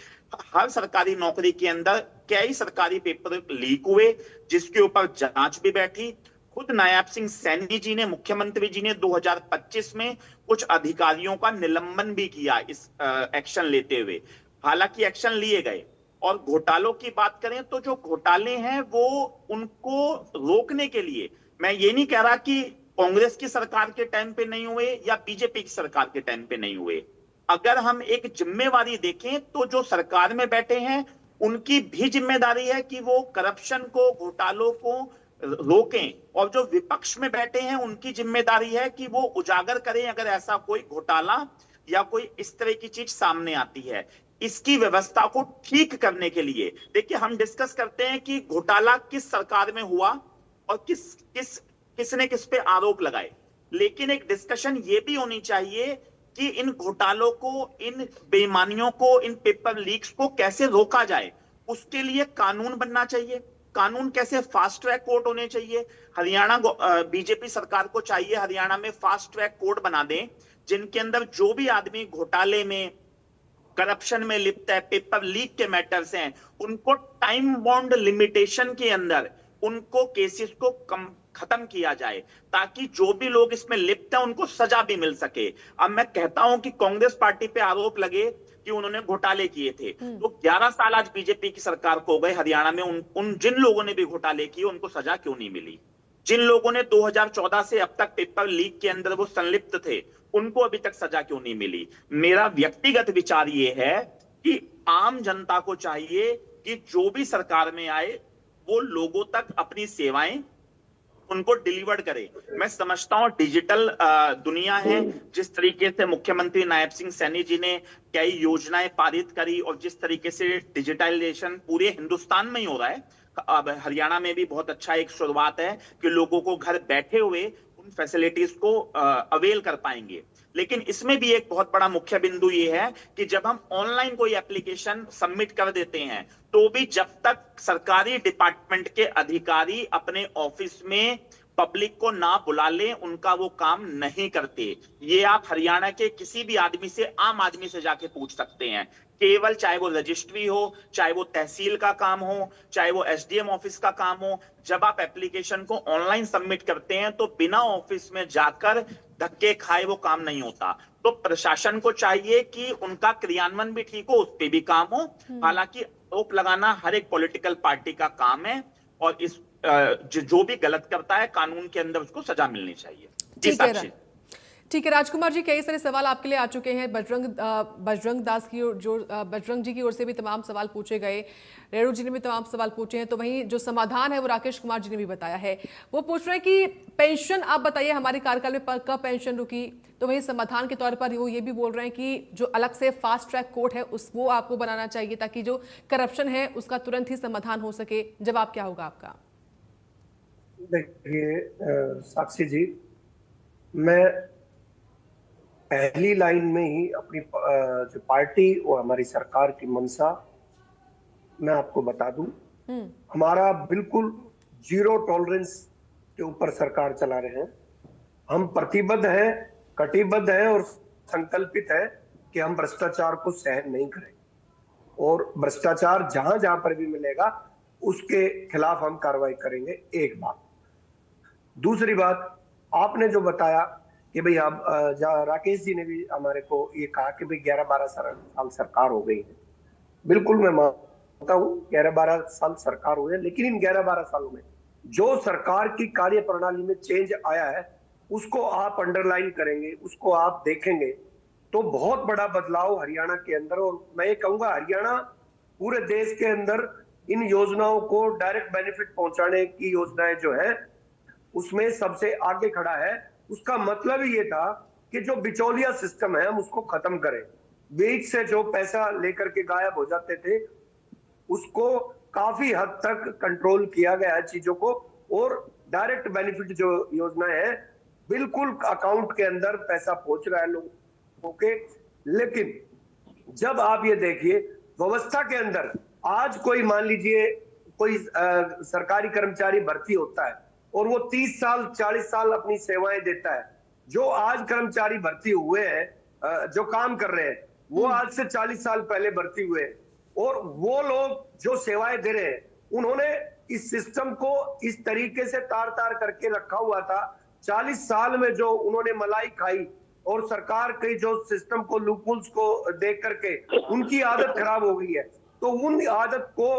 हर सरकारी नौकरी के अंदर कई सरकारी पेपर लीक हुए, जिसके ऊपर जांच भी बैठी। खुद नायब सिंह सैनी जी ने, मुख्यमंत्री जी ने 2025 में कुछ अधिकारियों का निलंबन भी किया इस एक्शन लेते हुए। हालांकि एक्शन लिए गए। और घोटालों की बात करें तो जो घोटाले हैं वो उनको रोकने के लिए, मैं ये नहीं कह रहा कि कांग्रेस की सरकार के टाइम पे नहीं हुए या बीजेपी की सरकार के टाइम पे नहीं हुए। अगर हम एक जिम्मेवारी देखें तो जो सरकार में बैठे हैं उनकी भी जिम्मेदारी है कि वो करप्शन को, घोटालों को रोकें, और जो विपक्ष में बैठे हैं उनकी जिम्मेदारी है कि वो उजागर करें अगर ऐसा कोई घोटाला या कोई इस तरह की चीज सामने आती है। इसकी व्यवस्था को ठीक करने के लिए देखिए, हम डिस्कस करते हैं कि घोटाला किस सरकार में हुआ और किसने किस पे आरोप लगाए, लेकिन एक डिस्कशन ये भी होनी चाहिए कि इन घोटालों को, इन बेईमानियों को, इन पेपर लीक्स को कैसे रोका जाए। उसके लिए कानून बनना चाहिए। कानून कैसे, फास्ट ट्रैक कोर्ट होने चाहिए। हरियाणा बीजेपी सरकार को चाहिए हरियाणा में फास्ट ट्रैक कोर्ट बना दें, जिनके अंदर जो भी आदमी घोटाले में, करप्शन में लिप्त है, पेपर लीक के मैटर्स हैं, उनको टाइम बाउंड लिमिटेशन के अंदर उनको केसेस को खत्म किया जाए, ताकि जो भी लोग इसमें लिप्त हैं उनको सजा भी मिल सके। अब मैं कहता हूं कि कांग्रेस पार्टी पे आरोप लगे कि उन्होंने घोटाले किए थे, तो 11 साल आज बीजेपी की सरकार को हो गए। हरियाणा में उन जिन लोगों ने भी घोटाले किए उनको सजा क्यों नहीं मिली? जिन लोगों ने 2014 से अब तक पेपर लीक के अंदर वो संलिप्त थे, उनको अभी तक सजा क्यों नहीं मिली? मेरा व्यक्तिगत विचार ये है कि आम जनता को चाहिए कि जो भी सरकार में आए वो लोगों तक अपनी सेवाएं उनको डिलीवर करे। मैं समझता हूं डिजिटल दुनिया है, जिस तरीके से मुख्यमंत्री नायब सिंह सैनी जी ने कई योजनाएं पारित करी और जिस तरीके से डिजिटलाइजेशन पूरे हिंदुस्तान में ही हो रहा है, अब हरियाणा में भी बहुत अच्छा एक शुरुआत है कि लोगों को घर बैठे हुए उन फैसिलिटीज को अवेल कर पाएंगे। लेकिन इसमें भी एक बहुत बड़ा मुख्य बिंदु ये है कि जब हम ऑनलाइन कोई एप्लीकेशन सबमिट कर देते हैं तो भी जब तक सरकारी डिपार्टमेंट के अधिकारी अपने ऑफिस में पब्लिक को ना बुला लें, उनका वो काम नहीं करते। ये आप हरियाणा के किसी भी आदमी से, आम आदमी से जाके पूछ सकते हैं। केवल चाहे वो रजिस्ट्री हो, चाहे वो तहसील का काम हो, चाहे वो एसडीएम ऑफिस का काम हो, जब आप एप्लीकेशन को ऑनलाइन सबमिट करते हैं तो बिना ऑफिस में जाकर धक्के खाए वो काम नहीं होता। तो प्रशासन को चाहिए कि उनका क्रियान्वयन भी ठीक हो, उस पर भी काम हो। हालांकि आरोप लगाना हर एक पॉलिटिकल पार्टी का काम है, और इस जो भी गलत करता है कानून के अंदर उसको सजा मिलनी चाहिए। ठीक है राजकुमार जी, कई सारे सवाल आपके लिए आ चुके हैं। बजरंग दास की बजरंग जी की ओर से भी तमाम सवाल पूछे गए, रेणु जी ने भी तमाम सवाल पूछे हैं। तो वहीं जो समाधान है वो राकेश कुमार जी ने भी बताया है। वो पूछ रहे हैं कि पेंशन आप बताइए हमारे कार्यकाल में कब पेंशन रुकी। तो वहीं समाधान के तौर पर वो ये भी बोल रहे हैं कि जो अलग से फास्ट ट्रैक कोर्ट है वो आपको बनाना चाहिए, ताकि जो करप्शन है उसका तुरंत ही समाधान हो सके। जवाब क्या होगा आपका? देखिए साक्षी जी, मैं पहली लाइन में ही अपनी जो पार्टी और हमारी सरकार की मंशा मैं आपको बता दूं। हमारा बिल्कुल जीरो टॉलरेंस के ऊपर सरकार चला रहे हैं। हम प्रतिबद्ध हैं, कटिबद्ध हैं और संकल्पित है कि हम भ्रष्टाचार को सहन नहीं करेंगे, और भ्रष्टाचार जहां जहां पर भी मिलेगा उसके खिलाफ हम कार्रवाई करेंगे। एक बात। दूसरी बात, आपने जो बताया कि भाई आप राकेश जी ने भी हमारे को ये कहा कि भाई 11-12 साल सरकार हो गई है। बिल्कुल मैं मानता हूँ 11-12 साल सरकार हुए, लेकिन इन 11-12 सालों में जो सरकार की कार्य प्रणाली में चेंज आया है उसको आप अंडरलाइन करेंगे, उसको आप देखेंगे तो बहुत बड़ा बदलाव हरियाणा के अंदर। और मैं ये कहूंगा हरियाणा पूरे देश के अंदर इन योजनाओं को डायरेक्ट बेनिफिट पहुंचाने की योजनाएं जो है उसमें सबसे आगे खड़ा है। उसका मतलब ही ये था कि जो बिचौलिया सिस्टम है हम उसको खत्म करें। बीच से जो पैसा लेकर के गायब हो जाते थे उसको काफी हद तक कंट्रोल किया गया है चीजों को, और डायरेक्ट बेनिफिट जो योजना है बिल्कुल अकाउंट के अंदर पैसा पहुंच रहा है लोगों के। लेकिन जब आप ये देखिए व्यवस्था के अंदर आज कोई मान लीजिए कोई सरकारी कर्मचारी भर्ती होता है और वो 30 साल 40 साल अपनी सेवाएं देता है। जो आज कर्मचारी भर्ती हुए हैं, जो काम कर रहे हैं, वो आज से 40 साल पहले भर्ती हुए हैं, और वो लोग जो सेवाएं दे रहे हैं, उन्होंने इस सिस्टम को इस तरीके से तार तार करके रखा हुआ था। 40 साल में जो उन्होंने मलाई खाई और सरकार के जो सिस्टम को लूपहोल्स को देख करके उनकी आदत खराब हो गई है, तो उन आदत को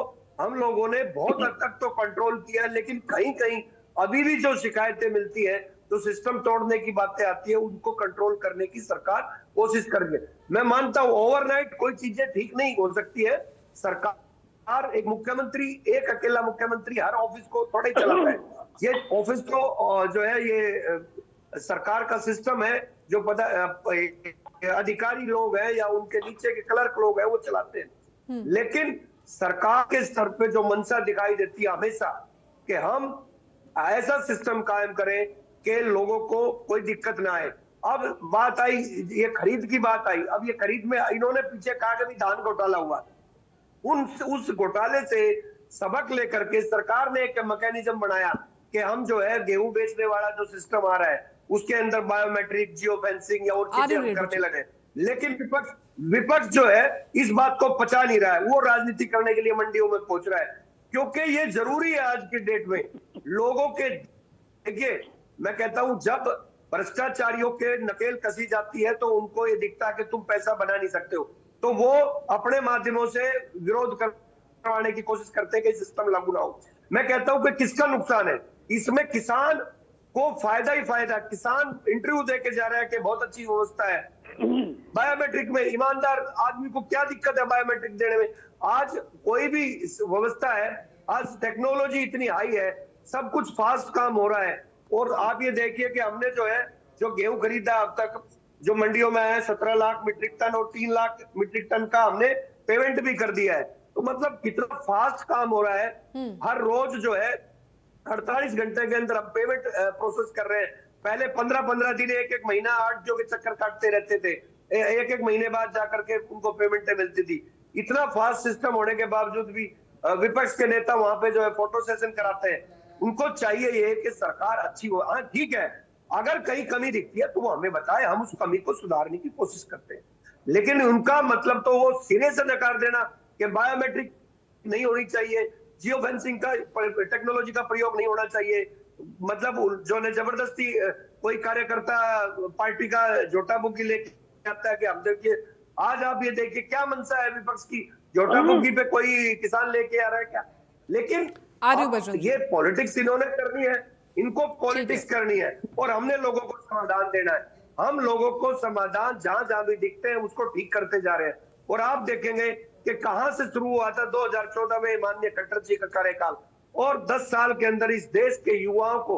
हम लोगों ने बहुत हद तक तो कंट्रोल किया है, लेकिन कहीं कहीं अभी भी जो शिकायतें मिलती है, जो सिस्टम तोड़ने की बातें आती है, उनको कंट्रोल करने की सरकार कोशिश कर रही है। मैं मानता हूं ओवरनाइट कोई चीजें ठीक नहीं हो सकती है। सरकार, एक मुख्यमंत्री, एक अकेला मुख्यमंत्री हर ऑफिस को थोड़े चलाता है। ये ऑफिस तो जो है ये सरकार का सिस्टम है, जो पता अधिकारी लोग हैं या उनके नीचे के क्लर्क लोग हैं वो चलाते हैं। लेकिन सरकार के स्तर पे जो मंशा दिखाई देती है हमेशा कि हम ऐसा सिस्टम कायम करें कि लोगों को कोई दिक्कत ना आए। अब बात आई, ये खरीद की बात आई। अब ये खरीद में इन्होंने पीछे कहा कि भी धान घोटाला हुआ, उस घोटाले से सबक लेकर के सरकार ने एक मैकेनिज्म बनाया कि हम जो है गेहूं बेचने वाला जो सिस्टम आ रहा है उसके अंदर बायोमेट्रिक, जियो फेंसिंग या और चीजें हम करने लगे। लेकिन विपक्ष जो है इस बात को पचा नहीं रहा है, वो राजनीति करने के लिए मंडियों में पहुंच रहा है, क्योंकि ये जरूरी है आज की डेट में लोगों के। देखिए, मैं कहता हूं जब भ्रष्टाचारियों के नकेल कसी जाती है तो उनको ये दिखता है कि तुम पैसा बना नहीं सकते हो, तो वो अपने माध्यमों से विरोध करवाने की कोशिश करते हैं कि सिस्टम लागू ना हो। मैं कहता हूं कि किसका नुकसान है इसमें? किसान को फायदा ही फायदा। किसान इंटरव्यू देके जा रहा है कि बहुत अच्छी व्यवस्था है बायोमेट्रिक में, ईमानदार आदमी को क्या दिक्कत है बायोमेट्रिक देने में? आज कोई भी व्यवस्था है, आज टेक्नोलॉजी इतनी हाई है, सब कुछ फास्ट काम हो रहा है। और आप ये देखिए कि हमने जो है जो गेहूं खरीदा अब तक जो मंडियों में है 17 लाख मीट्रिक टन और 3 लाख मीट्रिक टन का हमने पेमेंट भी कर दिया है। तो मतलब कितना फास्ट काम हो रहा है। हर रोज जो है 48 घंटे के अंदर हम पेमेंट प्रोसेस कर रहे हैं। पहले 15-15 दिन, एक महीना आरटीओ के चक्कर काटते रहते थे, एक महीने बाद जाकर के उनको पेमेंटें मिलती थी। इतना फास्ट सिस्टम होने के बावजूद भी विपक्ष के नेता वहां पे जो है फोटो सेशन कराते हैं। उनको चाहिए ये कि सरकार अच्छी हो। हाँ ठीक है, अगर कहीं कमी दिखती है तो वो हमें बताए, हम उस कमी को सुधारने की कोशिश करते हैं। लेकिन उनका मतलब तो वो सिरे से नकार देना कि बायोमेट्रिक नहीं होनी चाहिए, जियो फेंसिंग का टेक्नोलॉजी का प्रयोग नहीं होना चाहिए, मतलब जो ने जबरदस्ती कोई कार्यकर्ता पार्टी का झोटा बुग्गी लेके आता है कि हम देखिए। आज आप ये देखिए क्या मनसा है विपक्ष की, झोटा बुग्गी पे कोई किसान लेके आ रहा है क्या? लेकिन ये पॉलिटिक्स इन्होंने करनी है, इनको पॉलिटिक्स करनी है और हमने लोगों को समाधान देना है। हम लोगों को समाधान जहां जहां भी दिखते हैं उसको ठीक करते जा रहे हैं। और आप देखेंगे कि कहां से शुरू हुआ था 2014 में माननीय खट्टर जी का कार्यकाल, और 10 साल के अंदर इस देश के युवाओं को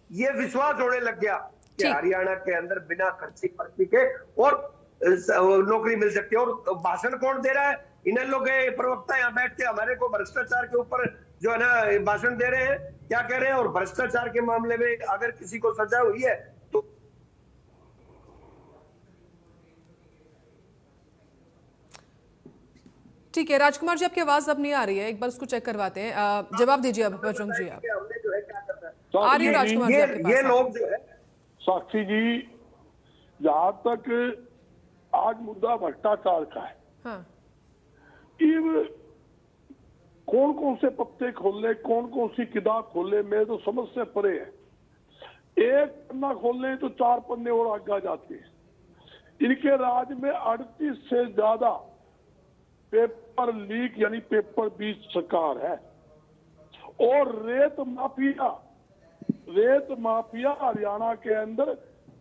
ये विश्वास होने लग गया कि हरियाणा के अंदर बिना खर्ची पर्ची के और नौकरी मिल सकती है। और भाषण कौन दे रहा है? इन्हें लोग प्रवक्ता यहाँ बैठ के हमारे को भ्रष्टाचार के ऊपर जो है ना भाषण दे रहे हैं। क्या कह रहे हैं? और भ्रष्टाचार के मामले में अगर किसी को सजा हुई है तो ठीक है। राजकुमार जी, आपकी आवाज अब नहीं आ रही है, एक बार उसको चेक करवाते हैं। जवाब दीजिए अब बजरंग जी। आप हमने जो है क्या करना है, आ रही है राजकुमार जी आपके पास। ये लोग जो है साक्षी जी, जहां तक आज मुद्दा भ्रष्टाचार का है, हाँ। कौन कौन से पत्ते खोलने, कौन कौन सी किताब खोलने, मैं तो समझ से परे है। एक पन्ना खोलने तो 4 पन्ने और आगे जाते हैं। इनके राज में 38 से ज्यादा पेपर लीक यानी पेपर बीच सरकार है। और रेत माफिया हरियाणा के अंदर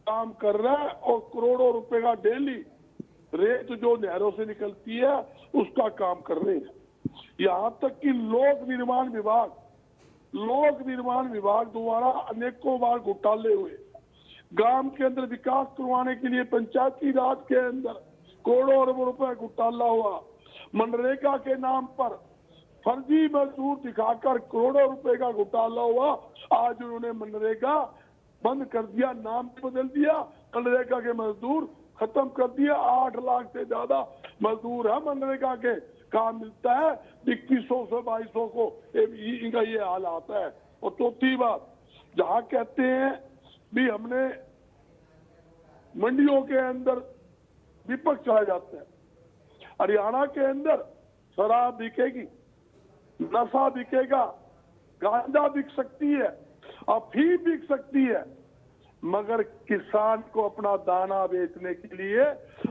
काम कर रहा है और करोड़ों रुपए का डेली रेत जो नहरों से निकलती है उसका काम कर रहे हैं। यहाँ तक कि लोक निर्माण विभाग द्वारा अनेकों बार घोटाले हुए। गांव के अंदर विकास करवाने के लिए पंचायती राज के अंदर करोड़ों अरबों रुपए घोटाला हुआ। मनरेगा के नाम पर फर्जी मजदूर दिखाकर करोड़ों रुपए का घोटाला हुआ। आज उन्होंने मनरेगा बंद कर दिया, नाम बदल दिया, मनरेगा के मजदूर खत्म कर दिया। 8 लाख से ज्यादा मजदूर है मनरेगा के, काम मिलता है 2100 से 2200 को, इनका ये हाल आता है। और चौथी बात, जहां कहते हैं भी हमने मंडियों के अंदर विपक्ष चलाए जाते हैं, हरियाणा के अंदर शराब बिकेगी, नशा बिकेगा, गांजा बिक सकती है, अफीम बिक सकती है, मगर किसान को अपना दाना बेचने के लिए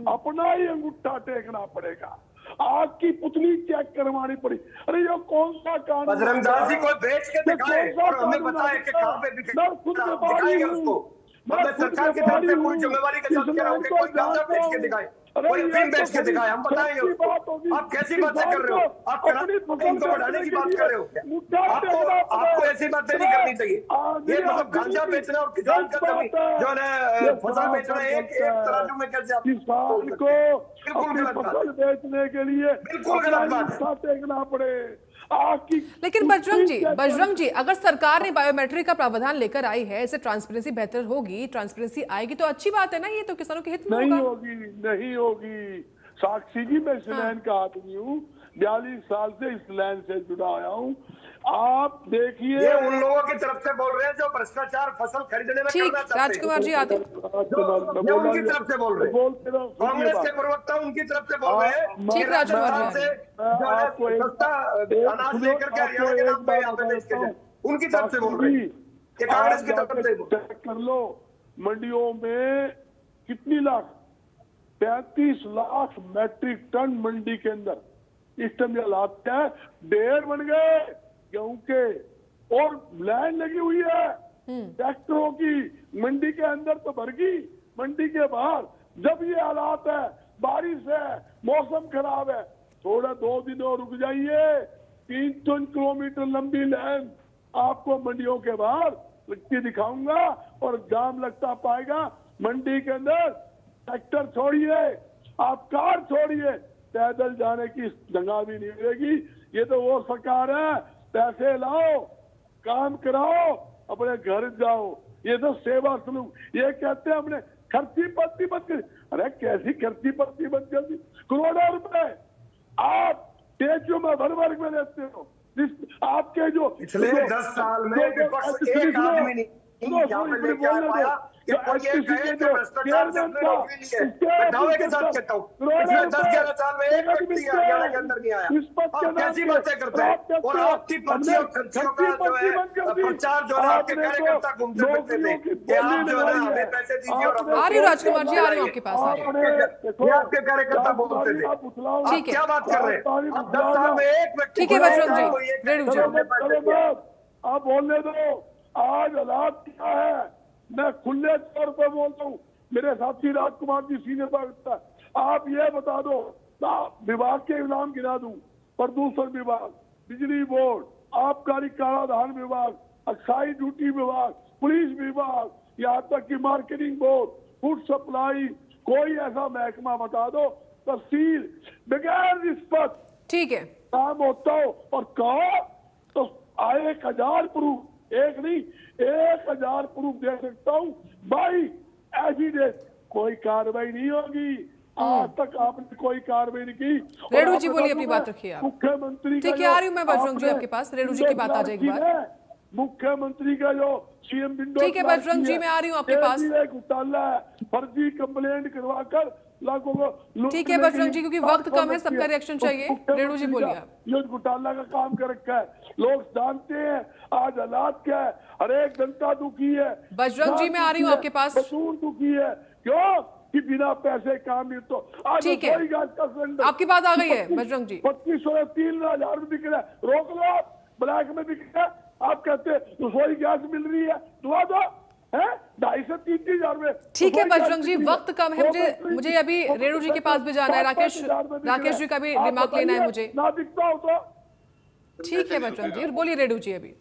अपना ही अंगूठा टेकना पड़ेगा, आग की पुतली चेक करवानी पड़ी। अरे ये कौन सा कानून? बजरंग दास जी को बेच के दिखाए और हमें बताए कि कहाँ पे दिखाएंगे उसको। मतलब सरकार की तरफ से पूरी जिम्मेवारी के साथ कह रहा हूँ कि कोई गांजा बेच के दिखाए, कोई अफीम बेच के दिखाए, हम बताएंगे उसको। आप कैसी बातें कर रहे हो? आप इनको बढ़ाने की बात कर रहे हो क्या? आपको ऐसी बातें नहीं करनी चाहिए। ये मतलब गांजा बेचना और किसान का जो है फसल बेचना एक तराजू में कैसे आप किसान को अपनी फसल बेचने के लिए बिल्कुल गलत बात है। टेकना पड़े। लेकिन बजरंग जी, अगर सरकार ने बायोमेट्रिक का प्रावधान लेकर आई है, इससे ट्रांसपेरेंसी बेहतर होगी, ट्रांसपेरेंसी आएगी तो अच्छी बात है ना, ये तो किसानों के हित में नहीं होगा। नहीं होगी। साक्षी जी, मैं इस लाइन का आदमी हूँ, 42 साल से इस लाइन से जुड़ा आया हूँ। आप देखिए, ये उन लोगों की तरफ से बोल रहे हैं जो भ्रष्टाचार फसल खरीदने में करना चाहते हैं। राजकुमार जी आते ये उनकी तरफ से बोल रहे हैं, कांग्रेस के प्रवक्ता उनकी तरफ से बोल रहे हैं। ठीक, राजकुमार जी जो है सस्ता अनाज लेकर के हरियाणा के नाम पे यहाँ पे बेच के जाए, उनकी तरफ से बोल रहे हैं, ये कांग्रेस की तरफ से। चेक कर लो, मंडियों में कितनी लाख, 35 लाख मैट्रिक टन मंडी के अंदर इस टाइम हालात क्या है, ढेर बन गए गेहूं के, और लाइन लगी हुई है ट्रैक्टरों की। मंडी के अंदर तो भर गई, मंडी के बाहर जब ये हालात है, बारिश है, मौसम खराब है, थोड़ा 2 दिन और रुक जाइए, 3 किलोमीटर लंबी लाइन आपको मंडियों के बाहर लगती दिखाऊंगा और जाम लगता पाएगा। मंडी के अंदर ट्रैक्टर छोड़िए, आप कार छोड़िए, पैदल जाने की जगह भी नहीं मिलेगी। ये तो वो सरकार है, पैसे लाओ, काम कराओ, अपने घर जाओ, ये तो सेवा सलूक। ये कहते हैं हमने खर्ची पत्ती बंद कर, अरे कैसी खर्ची पत्ती बंद कर दी? करोड़ों रुपए आप टेचू में भर में लेते हो। आपके जो पिछले 10 साल में विपक्ष एक आदमी नहीं यहाँ पे लेके आ पाया कि कोई ये कहे कि भ्रष्टाचार से अपने नौकरी ली है। मैं दावे के साथ कहता हूँ, पिछले 10-11 साल में एक व्यक्ति हरियाणा के अंदर नहीं आया। आप कैसी बातें करते हैं? और आपकी पर्चियों खर्चियों का जो है प्रचार जो है आपके कार्यकर्ता घूमते फिरते थे कि आप जो है हमें पैसे दीजिए और आ रही हूँ राजकुमार जी, आ रही हूँ आपके पास, आ रही हूँ। ये आपके कार्यकर्ता बोलते थे। आप क्या बात कर रहे हैं? आप 10 साल में एक व्यक्ति, ठीक है बजरंग जी, रेणु जी, आप बोलने दो। आज हालात क्या है, मैं खुले तौर पर बोलता हूँ, मेरे साथी राजकुमार जी सीनियर पार्टी, आप ये बता दो, विभाग के नाम गिना दूं, प्रदूषण विभाग, बिजली बोर्ड, आबकारी कराधान विभाग, अक्साई ड्यूटी विभाग, पुलिस विभाग, यहाँ तक कि मार्केटिंग बोर्ड, फूड सप्लाई, कोई ऐसा महकमा बता दो, तहसील बगैर रिश्वत ठीक है काम होता हो और कहो तो 1000 प्रूफ, एक नहीं 1000 प्रूफ दे सकता हूँ भाई, एविडेंस, कोई कार्रवाई नहीं होगी। आज तक आपने कोई कार्रवाई नहीं की। रेणु जी बोलिए, अपनी बात रखिए आप। मुख्यमंत्री ठीक है, आ रही हूँ मैं बजरंग जी आपके पास, रेणु जी की बात आ जाएगी बात। मुख्यमंत्री का जो सीएम विंडो, ठीक है बजरंग जी, मैं आ रही हूँ आपके पास। घोटाला है, फर्जी कंप्लेंट करवाकर लाखों को। ठीक है बजरंग जी, क्योंकि वक्त कम है, सबका रिएक्शन चाहिए। रेणु जी बोलिए आप। ये घोटाला का काम कर रखा है, लोग जानते हैं आज हालात क्या है, हर एक जनता दुखी है। बजरंग जी मैं आ रही हूँ आपके पास। दुखी है, क्यों कि बिना पैसे काम नहीं। तो आज ठीक है, आपकी बात आ गई है बजरंग जी। 2500 3,000 में बिक रहा है, रोक लो आप, ब्लैक में बिक रहा है। आप कहते हैं रसोई गैस मिल रही है, दुआ दो है 2,500 से 3,000 में। ठीक है बजरंग जी, वक्त कम है, मुझे अभी रेणु जी के पास भी जाना है, राकेश जी का भी रिमार्क लेना है मुझे। ना दिखता हो तो ठीक है बजरंग जी, बोलिए रेणु जी। अभी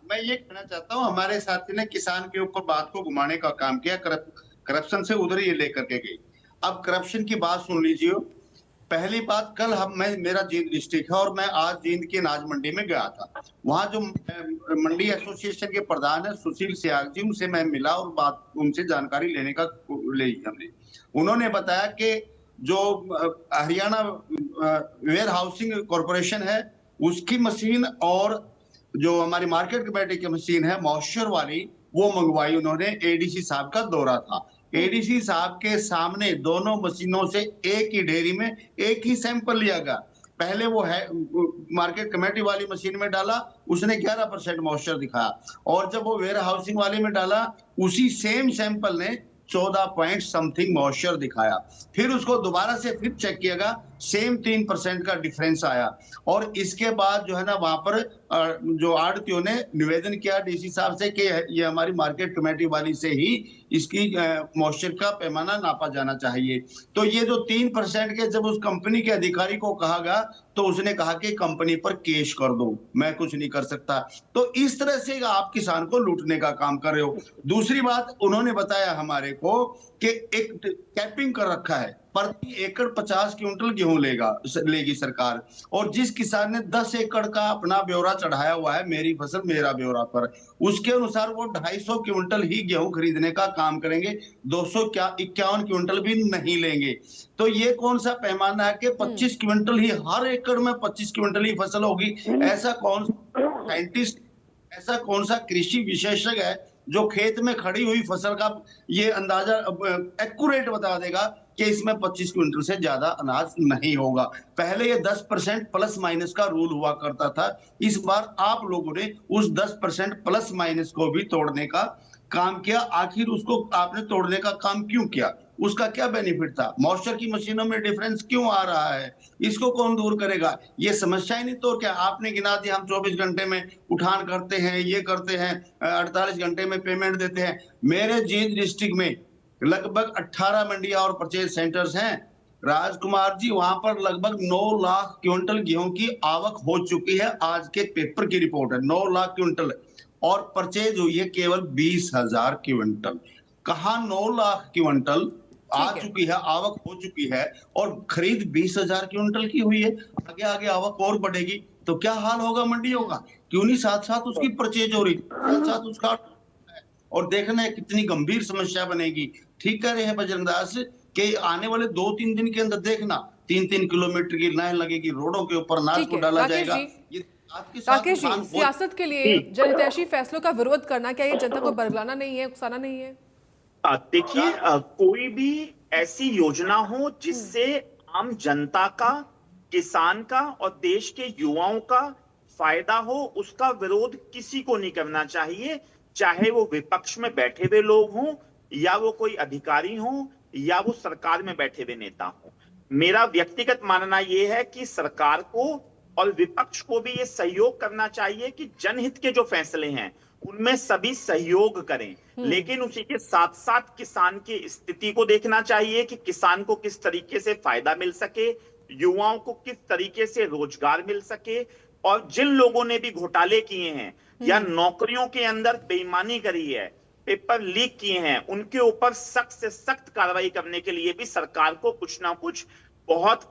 मैं ये कहना चाहता हूँ, हमारे साथी ने किसान के ऊपर बात को घुमाने का काम किया, करप्शन से उधर ही लेकर के गई। अब करप्शन की बात सुन लीजिए। पहली बात, कल मेरा जींद डिस्ट्रिक्ट है और मैं आज जींद की अनाज मंडी में गया था। वहां जो मंडी एसोसिएशन के प्रधान है सुशील सियाग जी, उनसे मैं मिला और उनसे जानकारी लेने का हमने। उन्होंने बताया कि जो हरियाणा वेयर हाउसिंग कॉरपोरेशन है उसकी मशीन और जो हमारी मार्केट कमेटी की मशीन है मॉइस्चर वाली, वो मंगवाई उन्होंने। एडीसी साहब का दौरा था, एडीसी साहब के सामने दोनों मशीनों से एक ही डेयरी में एक ही सैंपल लिया गया। पहले वो है मार्केट कमेटी वाली मशीन में डाला, उसने 11% मॉइस्चर दिखाया, और जब वो वेयर हाउसिंग वाले में डाला, उसी सेम सैंपल ने 14 पॉइंट समथिंग मॉइस्चर दिखाया। फिर उसको दोबारा से फिर चेक किया गया, सेम 3% का डिफरेंस आया। और इसके बाद जो है ना, वहां पर जो आड़तियों ने निवेदन किया डीसी साहब से कि ये हमारी मार्केट कमेटी वाली से ही इसकी मॉइस्चर का पैमाना नापा जाना चाहिए। तो ये जो 3% के जब उस कंपनी के अधिकारी को कहा गया, तो उसने कहा कि कंपनी पर केस कर दो, मैं कुछ नहीं कर सकता। तो इस तरह से आप किसान को लूटने का काम कर रहे हो। दूसरी बात उन्होंने बताया हमारे को कि एक कैपिंग कर रखा है, प्रति एकड़ 50 क्विंटल गेहूं लेगी सरकार, और जिस किसान ने 10 एकड़ का अपना ब्यौरा चढ़ाया हुआ है मेरी फसल मेरा ब्यौरा पर, उसके अनुसार वो 250 क्विंटल ही गेहूं खरीदने का काम करेंगे, 251 क्विंटल भी नहीं लेंगे। तो ये कौन सा पैमाना है कि 25 क्विंटल ही, हर एकड़ में 25 क्विंटल ही फसल होगी? ऐसा कौन साइंटिस्ट, ऐसा कौन सा कृषि विशेषज्ञ है जो खेत में खड़ी हुई फसल का ये अंदाजा एक्यूरेट बता देगा कि इसमें 25 क्विंटल से ज्यादा अनाज नहीं होगा? पहले ये 10% प्लस माइनस का रूल हुआ करता था, इस बार आप लोगों ने उस 10% प्लस माइनस को भी तोड़ने का काम किया। आखिर उसको आपने तोड़ने का काम क्यों किया? उसका क्या बेनिफिट था? मॉइस्चर की मशीनों में डिफरेंस क्यों आ रहा है? इसको कौन दूर करेगा? ये समस्या ही नहीं तो क्या? आपने गिना दिया हम 24 घंटे में उठान करते हैं, ये करते हैं, 48 घंटे में पेमेंट देते हैं। मेरे जींद डिस्ट्रिक्ट में लगभग 18 मंडियां और परचेज सेंटर्स हैं राजकुमार जी, वहां पर लगभग 9 लाख क्विंटल गेहूं की आवक हो चुकी है। आज के पेपर की रिपोर्ट है, 9 लाख क्विंटल, और परचेज हुई है केवल 20,000 क्विंटल। कहा 9 लाख क्विंटल आ चुकी है, आवक हो चुकी है, और खरीद 20,000 क्विंटल की हुई है। आगे आगे आवक और बढ़ेगी तो क्या हाल होगा मंडियों का? क्यों नहीं साथ साथ उसकी परचेज हो रही, साथ साथ उसका, और देखना कितनी गंभीर समस्या बनेगी। ठीक कह रहे हैं बजरंगदास कि आने वाले 2-3 दिन के अंदर देखना 3-3 किलोमीटर की लाइन लगेगी, रोडों के ऊपर अनाज को डाला जाएगा। राकेश जी, सियासत के लिए जनहितैषी फैसलों का विरोध करना क्या ये जनता को बरगलाना नहीं है, उकसाना नहीं है? देखिए, कोई भी ऐसी योजना हो जिससे आम जनता का, किसान का और देश के युवाओं का फायदा हो, उसका विरोध किसी को नहीं करना चाहिए, चाहे वो विपक्ष में बैठे हुए लोग हों, या वो कोई अधिकारी हों, या वो सरकार में बैठे हुए नेता हों। मेरा व्यक्तिगत मानना यह है कि सरकार को और विपक्ष को भी ये सहयोग करना चाहिए कि जनहित के जो फैसले हैं उनमें सभी सहयोग करें, लेकिन उसी के साथ साथ किसान की स्थिति को देखना चाहिए कि किसान को किस तरीके से फायदा मिल सके, युवाओं को किस तरीके से रोजगार मिल सके, और जिन लोगों ने भी घोटाले किए हैं या नौकरियों के अंदर बेईमानी करी है, पेपर लीक किए हैं, उनके ऊपर सख्त से सख्त कार्रवाई करने के लिए भी सरकार को कुछ ना कुछ बहुत